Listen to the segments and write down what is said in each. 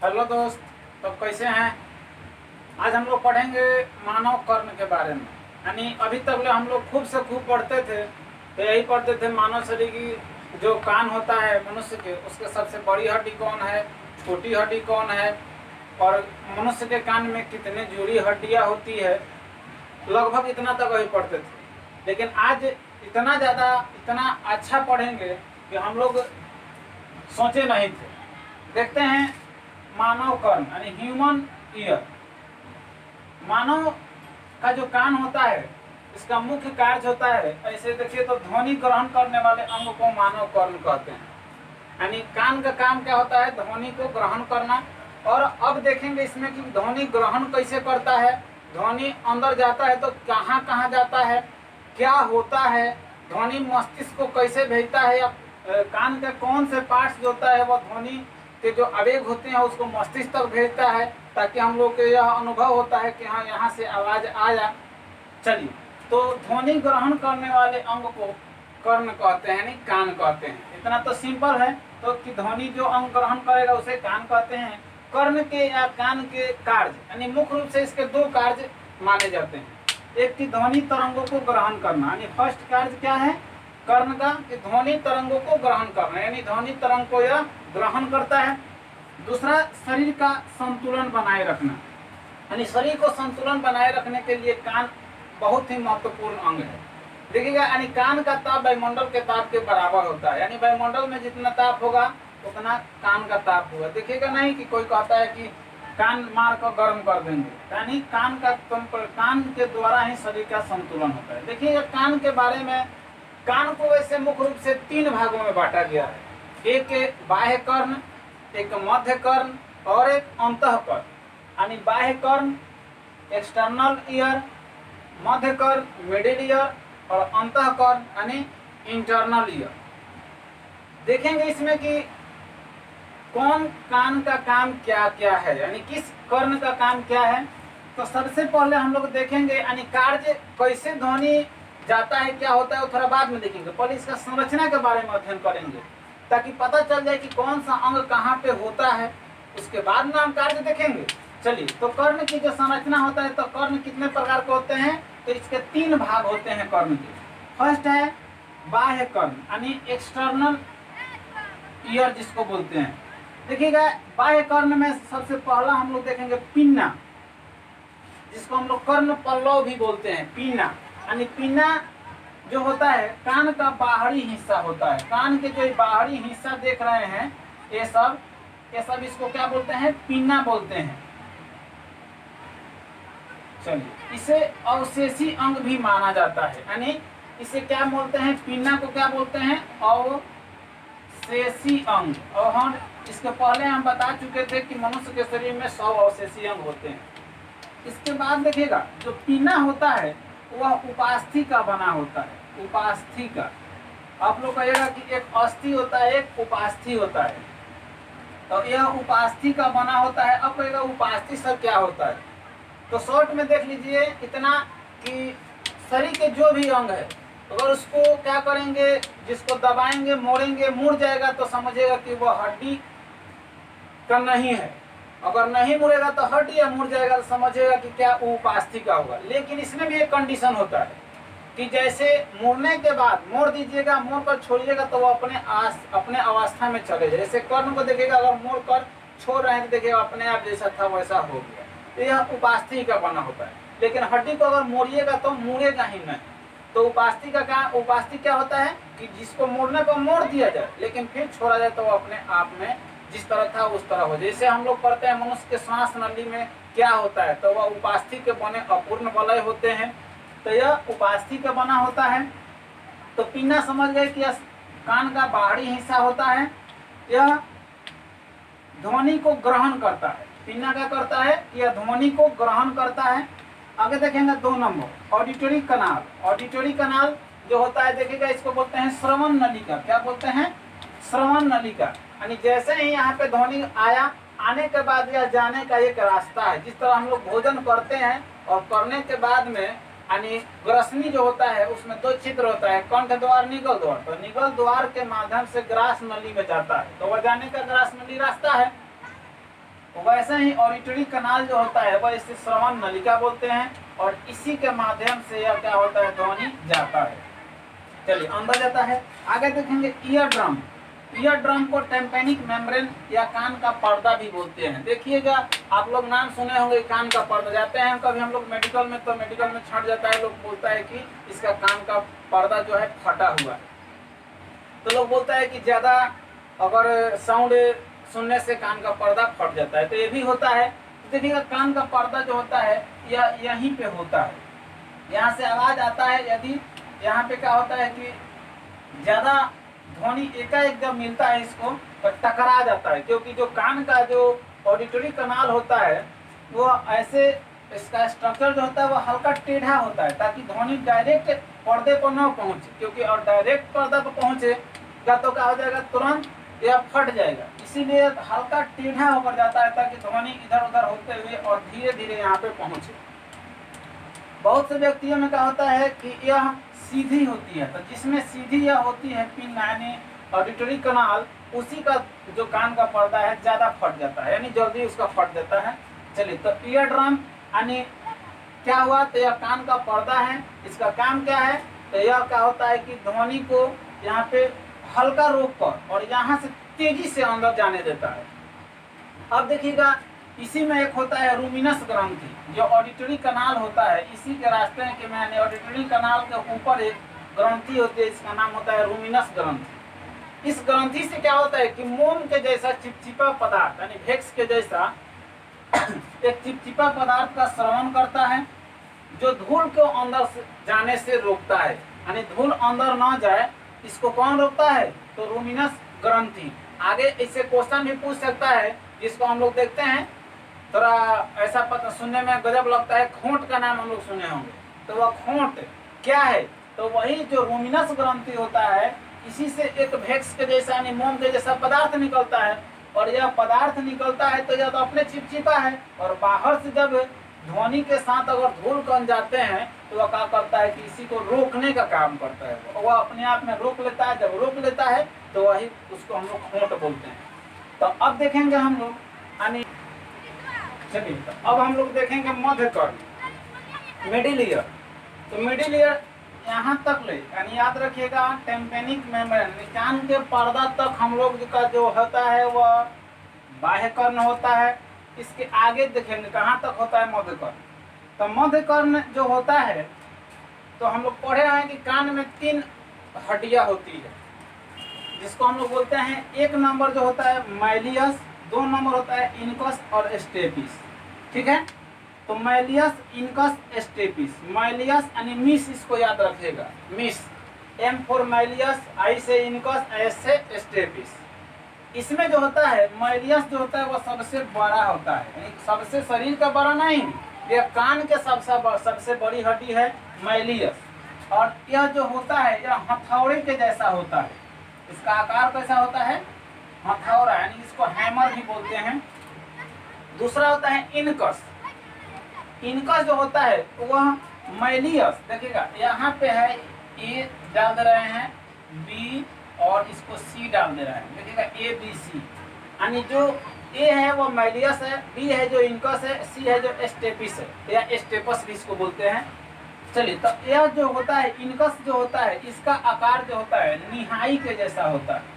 Hello दोस्त, तो कैसे हैं। आज हम लोग पढ़ेंगे मानव कर्ण के बारे में। यानी अभी तक हम लोग खूब से खूब पढ़ते थे, तो यही पढ़ते थे मानव शरीर की जो कान होता है मनुष्य के, उसके सबसे बड़ी हड्डी कौन है, छोटी हड्डी कौन है, और मनुष्य के कान में कितने जुड़ी हड्डियां होती है। लगभग इतना तक वही पढ़ते थे। लेकिन आज इतना ज़्यादा इतना अच्छा पढ़ेंगे कि हम लोग सोचे नहीं थे। देखते हैं मानव कर्ण यानी ह्यूमन ईयर। मानव का जो कान होता है, इसका मुख्य कार्य होता है, ऐसे देखिए तो ध्वनि ग्रहण करने वाले अंग को मानव कर्ण कहते हैं। यानी कान का काम क्या होता है, ध्वनि को ग्रहण करना। और अब देखेंगे इसमें कि ध्वनि ग्रहण कैसे करता है, ध्वनि अंदर जाता है तो कहाँ कहाँ जाता है, क्या होता है, ध्वनि मस्तिष्क को कैसे भेजता है, या कान के कौन से पार्ट्स जो होता है वह ध्वनि के जो आवेग होते हैं उसको मस्तिष्क तक भेजता है, ताकि हम लोग को यह अनुभव होता है कि हाँ यहाँ से आवाज आया। चलिए, तो ध्वनि ग्रहण करने वाले अंग को कर्ण कहते हैं, यानी कान कहते हैं। इतना तो सिंपल है। तो कि ध्वनि जो अंग ग्रहण करेगा उसे कान कहते हैं। कर्ण के या कान के कार्य यानी मुख्य रूप से इसके दो कार्य माने जाते हैं। एक की ध्वनि तरंगों को ग्रहण करना, यानी फर्स्ट कार्य क्या है कर्ण का, कि ध्वनि तरंगों को ग्रहण करना, यानी ध्वनि तरंग को यह ग्रहण करता है। दूसरा शरीर का संतुलन बनाए रखना, यानी शरीर को संतुलन बनाए रखने के लिए कान बहुत ही महत्वपूर्ण अंग है। देखिएगा, यानी कान का ताप वायुमंडल के ताप के बराबर होता है। यानी वायुमंडल में जितना ताप होगा उतना कान का ताप होगा। देखिएगा नहीं कि कोई कहता है कि कान मार कर गर्म कर देंगे, यानी कान के द्वारा ही शरीर का संतुलन होता है। देखिएगा, कान के बारे में, कान को वैसे मुख्य रूप से 3 भागों में बांटा गया है। एक बाह्य कर्ण, एक मध्य कर्ण और एक अंतः कर्ण। यानी बाह्य कर्ण एक्सटर्नल ईयर, मध्य कर्ण मिडिल ईयर और अंतः कर्ण यानी इंटरनल ईयर। देखेंगे इसमें कि कौन कान का काम क्या क्या है, यानी किस कर्ण का काम क्या है। तो सबसे पहले हम लोग देखेंगे यानी कार्य कैसे ध्वनि जाता है, क्या होता है, वो थोड़ा बाद में देखेंगे। पहले इसका संरचना के बारे में अध्ययन करेंगे ताकि पता चल जाए कि कौन सा अंग कहाँ पे होता है, उसके बाद में हम कार्य देखेंगे। चलिए, तो कर्ण की जो संरचना होता है, तो कर्ण कितने प्रकार के होते हैं, तो इसके 3 भाग होते हैं कर्ण के। फर्स्ट है बाह्य कर्ण, यानी एक्सटर्नल ईयर जिसको बोलते हैं। देखिएगा, बाह्य कर्ण में सबसे पहला हम लोग देखेंगे पिन्ना, जिसको हम लोग कर्ण पल्लव भी बोलते हैं। पिन्ना यानी पिन्ना जो होता है कान का बाहरी हिस्सा होता है। कान के जो बाहरी हिस्सा देख रहे हैं ये सब इसको क्या बोलते हैं, पिन्ना बोलते हैं। चलिए, इसे अवशेषी अंग भी माना जाता है, यानी इसे क्या बोलते हैं, पिन्ना को क्या बोलते हैं, अवशेषी अंग। और हम इसके पहले हम बता चुके थे कि मनुष्य के शरीर में 100 अवशेषी अंग होते हैं। इसके बाद देखिएगा, जो पिन्ना होता है वह उपास्थि का बना होता है। उपास्थि का, आप लोग कहिएगा कि एक अस्थि होता है, एक उपास्थि होता है। तो यह उपास्थि का बना होता है। अब कहिएगा उपास्थि सर क्या होता है, तो शॉर्ट में देख लीजिए इतना कि शरीर के जो भी अंग है, अगर उसको क्या करेंगे, जिसको दबाएंगे मोड़ेंगे मुड़ जाएगा तो समझिएगा कि वह हड्डी का नहीं है। अगर नहीं मुड़ेगा तो हड्डी या मुड़ जाएगा तो समझिएगा कि क्या उपास्थि का होगा। लेकिन इसमें भी एक कंडीशन होता है कि जैसे मुड़ने के बाद मोड़ दीजिएगा, मोड़ कर छोड़िएगा तो वो अपने अवस्था में चले जाए। जैसे कर्ण को देखिएगा, अगर मोड़ कर छोड़ रहे हैं तो देखिएगा अपने आप जैसा था वैसा हो गया, तो यह उपास्थि का बना होता है। लेकिन हड्डी को अगर मोड़िएगा तो मुड़ेगा ही नहीं। तो उपास्थि क्या होता है कि जिसको मोड़ने पर मोड़ दिया जाए लेकिन फिर छोड़ा जाए तो वो अपने आप में जिस तरह था उस तरह हो। जैसे हम लोग पढ़ते हैं मनुष्य के श्वास नली में क्या होता है, तो वह उपास्थि के बने अपूर्ण वलय होते हैं। तो यह उपास्थि का बना होता है। तो पिन्ना समझ गए कि यह कान का बाहरी हिस्सा होता है, यह ध्वनि को ग्रहण करता है। पिन्ना क्या करता है, यह ध्वनि को ग्रहण करता है। आगे देखेंगे 2 नंबर ऑडिटरी कनाल। ऑडिटरी कनाल जो होता है, देखिएगा इसको बोलते हैं श्रवण नलिका। क्या बोलते हैं, श्रवण नलिका। यानी जैसे ही यहाँ पे ध्वनि आया, आने के बाद यह जाने का एक रास्ता है। जिस तरह हम लोग भोजन करते हैं और करने के बाद में यानी ग्रसनी जो होता है उसमें 2 छिद्र होता है, कंठ द्वार, निगल द्वार। तो निगल द्वार के माध्यम से ग्रास नली में जाता है, तो वह जाने का ग्रास नली रास्ता है। वैसे ही ऑडिटरी कनाल जो होता है वह इसे श्रवण नलिका बोलते हैं, और इसी के माध्यम से यह क्या होता है, ध्वनि जाता है। चलिए अंदर जाता है। आगे देखेंगे ईयर ड्रम। ईयर ड्रम को टेम्पेनिक मेम्ब्रेन या कान का पर्दा भी बोलते हैं। देखिएगा, आप लोग नाम सुने होंगे कान का पर्दा। जाते हैं कभी हम लोग मेडिकल में, तो मेडिकल में छट जाता है, लोग बोलता है कि इसका कान का पर्दा जो है फटा हुआ है, तो लोग बोलता है कि ज्यादा अगर साउंड सुनने से कान का पर्दा फट जाता है, तो ये भी होता है। तो देखिएगा, कान का पर्दा जो होता है यह यहीं पे होता है, यहाँ से आवाज आता है। यदि यहाँ पे क्या होता है कि ज्यादा ध्वनि एकाएक जब मिलता है इसको, तो टकरा जाता है, क्योंकि जो कान का जो ऑडिटरी कनाल होता है वो ऐसे, इसका स्ट्रक्चर जो होता है वो हल्का टेढ़ा होता है, ताकि ध्वनि डायरेक्ट पर्दे पर न पहुंचे, क्योंकि और डायरेक्ट पर्दा पर पहुंचेगा तो क्या हो जाएगा, तुरंत यह फट जाएगा। इसीलिए हल्का टेढ़ा होकर जाता है, ताकि ध्वनि इधर उधर होते हुए और धीरे धीरे यहाँ पे पहुंचे। बहुत से व्यक्तियों में क्या होता है कि यह सीधी होती है, तो जिसमें सीधी यह होती है पिन यानी ऑडिटरी कनाल, उसी का जो कान का पर्दा है ज्यादा फट जाता है, यानी जल्दी उसका फट जाता है। चलिए, तो ईयर ड्रम यानी क्या हुआ, तो यह कान का पर्दा है। इसका काम क्या है, तो यह क्या होता है कि ध्वनि को यहाँ पे हल्का रोक कर और यहाँ से तेजी से अंदर जाने देता है। अब देखिएगा, इसी में एक होता है रूमिनस ग्रंथि, जो ऑडिटरी कनाल होता है, इसी के रास्ते के मैंने ऑडिटरी कनाल के ऊपर एक ग्रंथि होती है, इसका नाम होता है रूमिनस ग्रंथि। इस ग्रंथि से क्या होता है कि मोम के जैसा चिपचिपा पदार्थ यानी वेक्स के जैसा एक चिपचिपा पदार्थ का श्रवण करता है, जो धूल को अंदर से जाने से रोकता है, यानी धूल अंदर ना जाए, इसको कौन रोकता है, तो रूमिनस ग्रंथि। आगे इससे क्वेश्चन भी पूछ सकता है, जिसको हम लोग देखते हैं, थोड़ा ऐसा पता सुनने में गजब लगता है, खोंट का नाम हम लोग सुने होंगे। तो वह खोंट क्या है, तो वही जो रूमिनस ग्रंथि होता है, इसी से एक वेक्स के जैसा यानी मोम के जैसा पदार्थ निकलता है, और यह पदार्थ निकलता है तो यह तो अपने चिपचिपा है, और बाहर से जब ध्वनि के साथ अगर धूल कण जाते हैं तो वह क्या करता है कि इसी को रोकने का काम करता है, वह अपने आप में रोक लेता है। जब रोक लेता है तो वही उसको हम लोग खोंट बोलते हैं। तो अब देखेंगे हम लोग यानी, चलिए तो अब हम लोग देखेंगे मध्य कर्ण, मिडिल ईयर। तो मिडिल ईयर यहाँ तक ले, यानी याद रखिएगा, टेम्पेनिक मेम्ब्रेन कान के पर्दा तक हम लोग का जो होता है वह बाह्य कर्ण होता है। इसके आगे देखेंगे कहाँ तक होता है मध्य कर्ण। तो मध्य कर्ण जो होता है, तो हम लोग पढ़े हैं कि कान में 3 हड्डियां होती है, जिसको हम लोग बोलते हैं, एक नंबर जो होता है मैलियस, 2 नंबर होता है इनकस और स्टेपिस। ठीक है, तो मैलियस, इनकस, स्टेपिस। मैलियस यानी मिस, इसको याद रखिएगा, मिस, एम फॉर मैलियस, आई से इनकस, एस से स्टेपिस। इसमें जो होता है मैलियस जो होता है वह सबसे बड़ा होता है, यानी सबसे शरीर का बड़ा नहीं, यह कान के सबसे बड़ी हड्डी है मैलियस। और यह जो होता है यह हथौड़े के जैसा होता है, इसका आकार कैसा होता है, हथौड़ा, यानी इसको हैमर भी बोलते हैं। दूसरा होता है इनकस। इनकस जो होता है वह मैलियस, देखिएगा यहाँ पे है, ए डाल दे रहे हैं, बी और इसको सी डाल दे रहे हैं, देखिएगा ए बी सी, यानी जो ए है वो मैलियस है, बी है जो इनकस है, सी है जो स्टेपिस है या स्टेपस भी इसको बोलते हैं। चलिए, तो यह जो होता है इनकस जो होता है, इसका आकार जो होता है निहाई के जैसा होता है।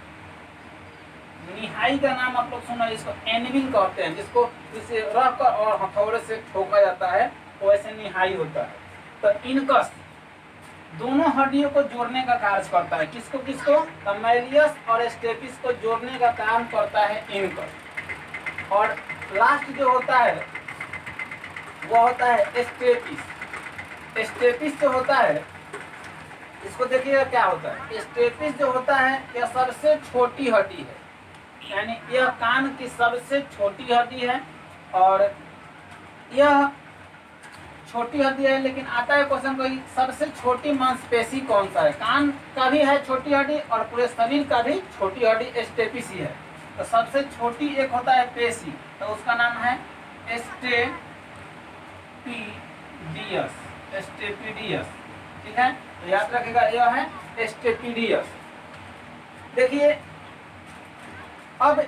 निहाई का नाम आप लोग सुना, इसको एनविल कहते हैं, जिसको इसे रखकर और हथौड़े से ठोका जाता है, वैसे निहाई होता है। तो इनकस दोनों हड्डियों को जोड़ने का कार्य करता है, किसको किसको, तो मैलियस और स्टेपिस को जोड़ने का काम करता है इनकस। और लास्ट जो होता है वो होता है स्टेपिस। स्टेपिस जो होता है, इसको देखिएगा क्या होता है, स्टेपिस जो होता है यह सबसे छोटी हड्डी है, यानी यह कान की सबसे छोटी हड्डी है, और यह छोटी हड्डी है। लेकिन आता है क्वेश्चन कोई, सबसे छोटी मांसपेशी कौन सा है, कान का भी है छोटी हड्डी और पूरे शरीर का भी छोटी हड्डी स्टेपिस ही है। तो सबसे छोटी एक होता है पेशी, तो उसका नाम है स्टेपिडियस, स्टेपिडियस। ठीक है, तो याद रखिएगा यह है स्टेपिडियस। देखिए, अब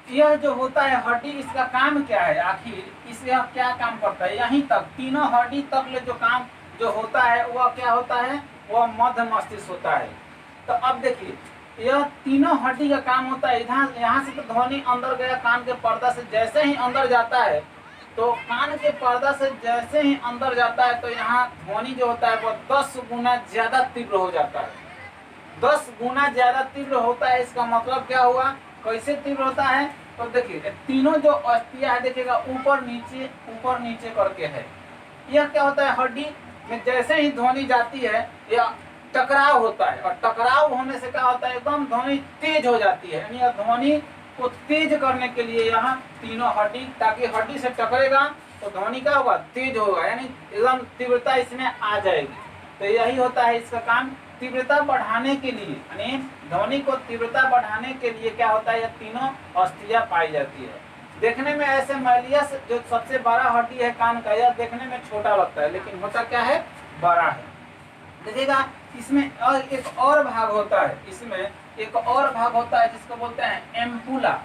यह जो होता है हड्डी, इसका काम क्या है आखिर, इसका क्या काम करता है, यहीं तक तीनों हड्डी तक ले जो काम जो होता है वह क्या होता है, वह मध्य मस्तिष्क होता है। तो अब देखिए यह तीनों हड्डी का काम होता है, इधर यहाँ से तो ध्वनि अंदर गया कान के पर्दा से, जैसे ही अंदर जाता है तो कान के पर्दा से जैसे ही अंदर जाता है तो यहाँ ध्वनि जो होता है वह 10 गुना ज्यादा तीव्र हो जाता है। 10 गुना ज्यादा तीव्र होता है, इसका मतलब क्या हुआ, कैसे तीव्र होता है, तो देखिए तीनों जो अस्थियां है देखिएगा ऊपर नीचे करके है। यह क्या होता है, हड्डी में जैसे ही ध्वनि जाती है यह टकराव होता है, और टकराव होने से क्या होता है, एकदम ध्वनि तेज हो जाती है। यानी ध्वनि को तेज करने के लिए यहाँ तीनों हड्डी, ताकि हड्डी से टकरेगा तो ध्वनि क्या होगा, तेज होगा, यानी एकदम तीव्रता इसमें आ जाएगी। तो यही होता है इसका काम, तीव्रता बढ़ाने के लिए, यानी ध्वनि को तीव्रता बढ़ाने के लिए क्या होता है, ये तीनों अस्थियां पाई जाती है। देखने में ऐसे मैलियस जो सबसे बड़ा हड्डी है कान का, यह देखने में छोटा लगता है लेकिन होता क्या है, बड़ा है। देखिएगा इसमें एक और भाग होता है, इसमें एक और भाग होता है जिसको बोलते हैं एम्पुला।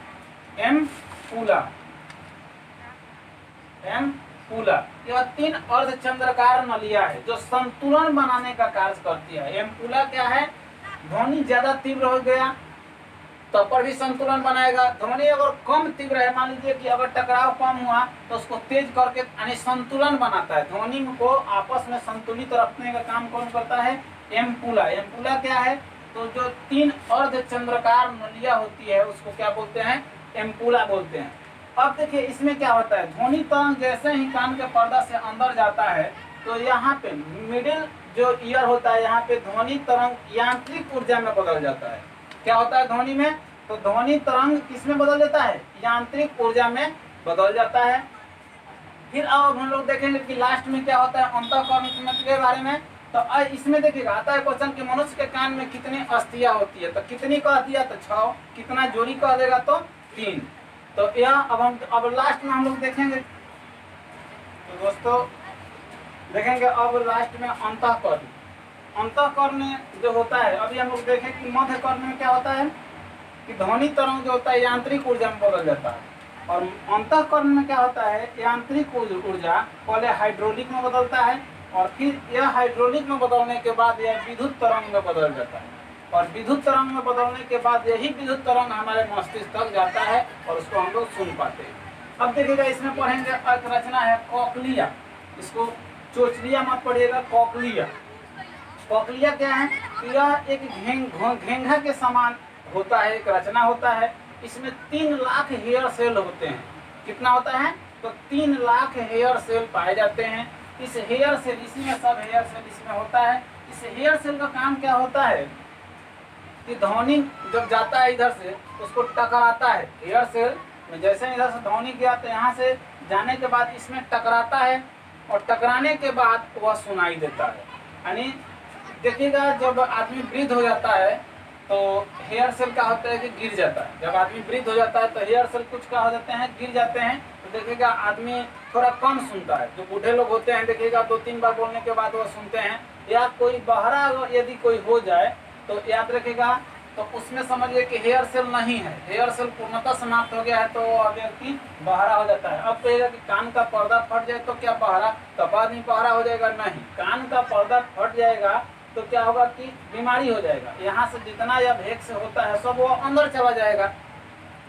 यह 3 अर्धचंद्राकार नलियां है जो संतुलन बनाने का कार्य करती है। एम्पुला क्या है, ध्वनि ज्यादा तीव्र हो गया तो पर भी संतुलन बनाएगा, ध्वनि अगर कम तीव्र है, मान लीजिए कि अगर टकराव कम हुआ तो उसको तेज करके यानी संतुलन बनाता है। ध्वनि को आपस में संतुलित रखने का काम कौन करता है, एम्पुला। एम्पुला क्या है, तो जो 3 अर्धचंद्राकार नलियां होती है उसको क्या बोलते हैं, एम्पुला बोलते हैं। अब देखिए इसमें क्या होता है, ध्वनि तरंग जैसे ही कान के पर्दा से अंदर जाता है तो यहाँ पे मिडिल जो ईयर होता है, यहाँ पे ध्वनि तरंग यांत्रिक ऊर्जा में बदल जाता है। क्या होता है ध्वनि में, तो ध्वनि तरंग किसमें बदल जाता है, यांत्रिक ऊर्जा में बदल जाता है। फिर अब हम लोग देखेंगे कि लास्ट में क्या होता है अंतःकरण के बारे में। तो इसमें देखिएगा आता है क्वेश्चन कि मनुष्य के कान में कितनी अस्थियां होती है, तो कितनी कह दिया तो 6, कितना जोड़ी कह देगा तो 3। तो यह अब लास्ट में हम लोग देखेंगे, तो दोस्तों देखेंगे अब लास्ट में अंतःकरण। अंतःकरण जो होता है, अभी हम लोग देखें कि मध्य कर्ण में क्या होता है कि ध्वनि तरंग जो होता है यांत्रिक ऊर्जा में बदल जाता है, और अंतःकरण में क्या होता है, यांत्रिक ऊर्जा पहले हाइड्रोलिक में बदलता है और फिर यह हाइड्रोलिक में बदलने के बाद यह विद्युत तरंग में बदल जाता है, और विद्युत तरंग में बदलने के बाद यही विद्युत तरंग हमारे मस्तिष्क तक जाता है और उसको हम लोग सुन पाते हैं। अब देखिएगा इसमें पढ़ेंगे अर्थ रचना है कॉकलिया, इसको चोचलिया मत पढ़िएगा, कॉकलिया। कॉकलिया क्या है, यह एक घेंघा के समान होता है, एक रचना होता है। इसमें 3 लाख हेयर सेल होते हैं। कितना होता है, तो 3 लाख हेयर सेल पाए जाते हैं। इस हेयर सेल, इसी में सब हेयर सेल इसमें होता है। इस हेयर सेल का काम क्या होता है कि ध्वनि जब जाता है इधर से उसको टकराता है। हेयर सेल में जैसे इधर से ध्वनि गया तो यहाँ से जाने के बाद इसमें टकराता है, और टकराने के बाद वह सुनाई देता है। यानी देखिएगा जब आदमी वृद्ध हो जाता है तो हेयर सेल क्या होता है कि गिर जाता है। जब आदमी वृद्ध हो जाता है तो हेयर सेल कुछ क्या हो जाते हैं, गिर जाते हैं। तो देखिएगा आदमी थोड़ा कम सुनता है। जो बूढ़े लोग होते हैं देखिएगा 2-3 बार बोलने के बाद वह सुनते हैं। या कोई बहरा यदि कोई हो जाए तो याद रखिएगा, तो उसमें समझिए कि हेयर सेल नहीं है, हेयर सेल पूर्णतः समाप्त हो गया है तो वह व्यक्ति बहरा हो जाता है। अब कहेगा कि कान का पर्दा फट जाए तो क्या बहरा, तब आदमी बहरा हो जाएगा, नहीं। कान का पर्दा फट जाएगा तो क्या होगा कि बीमारी हो जाएगा। यहाँ से जितना यह भेग से होता है सब वो अंदर चला जाएगा।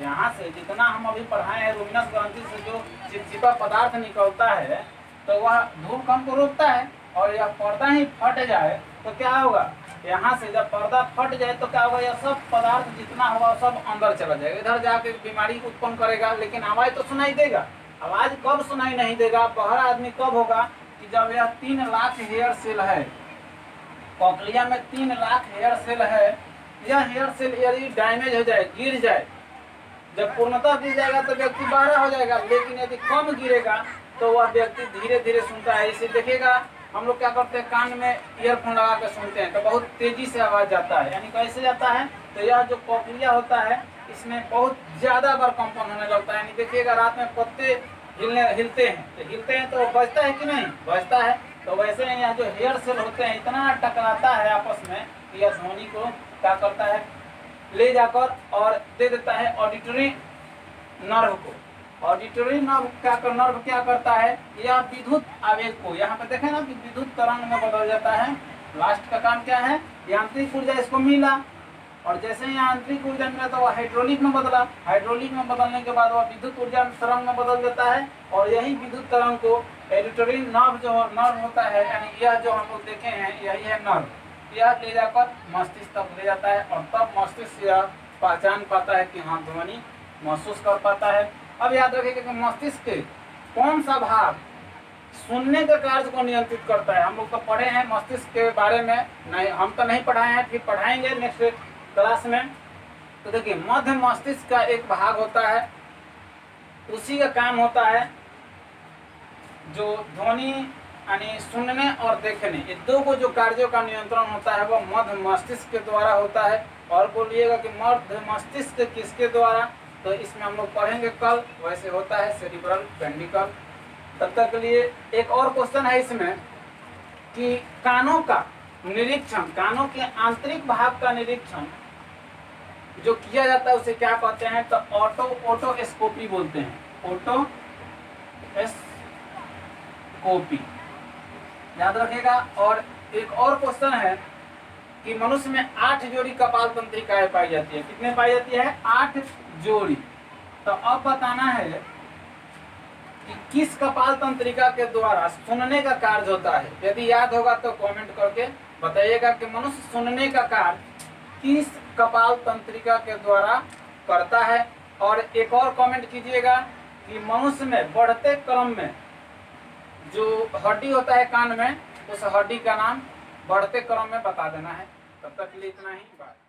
यहाँ से जितना हम अभी पढ़ाए हैं रुमिनस ग्रंथि से जो चिपचिपा पदार्थ निकलता है तो वह धूल कण को रोकता है, और यह पर्दा ही फट जाए तो क्या होगा, यहाँ से जब पर्दा फट जाए तो क्या होगा, यह सब पदार्थ जितना होगा सब अंदर चला जाएगा, इधर जाके बीमारी उत्पन्न करेगा। लेकिन आवाज तो सुनाई देगा। आवाज कब सुनाई नहीं देगा, बहरा आदमी कब होगा कि जब यह 3 लाख हेयर सेल है, कॉकलिया में 3 लाख हेयर सेल है। यह हेयर सेल यदि डैमेज हो जाए, गिर जाए, जब पूर्णतः गिर जाएगा तो व्यक्ति बहरा हो जाएगा। लेकिन यदि कम गिरेगा तो वह व्यक्ति धीरे धीरे सुनता है। इसे देखिएगा हम लोग क्या करते हैं, कान में ईयरफोन लगा कर सुनते हैं तो बहुत तेजी से आवाज जाता है। यानी कैसे जाता है, तो यह जो कॉकलिया होता है इसमें बहुत ज्यादा बार कंपन होने लगता है। यानी देखिएगा रात में पत्ते हिलते हैं तो बजता है कि नहीं, बजता है। तो वैसे ही यहाँ जो हेयर सेल होते हैं इतना टकराता है आपस में कि यह ध्वनि को क्या करता है, ले जाकर और दे देता है ऑडिटरी नर्व को। ऑडिटरी नर्व क्या करता है, यह विद्युत आवेग को, यहाँ पे देखें ना कि विद्युत तरंग में बदल जाता है। लास्ट का काम क्या है, यांत्रिक ऊर्जा इसको मिला, और जैसे ही यांत्रिक ऊर्जा मिला तो वह हाइड्रोलिक में बदला, हाइड्रोलिक में बदलने के बाद वह विद्युत ऊर्जा तरंग में बदल जाता है, और यही विद्युत तरंग को ऑडिटरी नर्व जो नर्व होता है, यानी यह जो हम लोग देखे हैं यही है नर्व, यह ले जाकर मस्तिष्क तक ले जाता है, और तब मस्तिष्क यह पहचान पाता है कि हाँ ध्वनि महसूस कर पाता है। अब याद रखिएगा कि मस्तिष्क के कौन सा भाग सुनने के कार्य को नियंत्रित करता है। हम लोग तो पढ़े हैं मस्तिष्क के बारे में, नहीं हम तो नहीं पढ़ाए हैं, फिर पढ़ाएंगे नेक्स्ट क्लास में। तो देखिए मध्य मस्तिष्क का एक भाग होता है, उसी का काम होता है जो ध्वनि यानी सुनने और देखने, ये दो को जो कार्यों का नियंत्रण होता है वह मध्य मस्तिष्क के द्वारा होता है। और बोलिएगा कि मध्य मस्तिष्क किसके द्वारा, तो इसमें हम लोग पढ़ेंगे कल, वैसे होता है सेरिब्रल पेंडिकल। तब तक के लिए एक और क्वेश्चन है इसमें कि कानों का निरीक्षण, कानों के आंतरिक भाग का निरीक्षण जो किया जाता है उसे क्या कहते हैं, तो ओटोस्कोपी बोलते हैं, ओटोस्कोपी, याद रखिएगा। और एक और क्वेश्चन है कि मनुष्य में 8 जोड़ी कपाल तंत्रिकाएं पाई जाती है, कितने पाई जाती है, 8 जोड़ी। तो अब बताना है कि किस कपाल तंत्रिका के द्वारा सुनने का कार्य होता है। यदि याद होगा तो कमेंट करके बताइएगा कि मनुष्य सुनने का कार्य किस कपाल तंत्रिका के द्वारा करता है। और एक और कमेंट कीजिएगा कि मनुष्य में बढ़ते क्रम में जो हड्डी होता है कान में, उस हड्डी का नाम बढ़ते क्रम में बता देना है। तब तक के लिए इतना ही, बाय।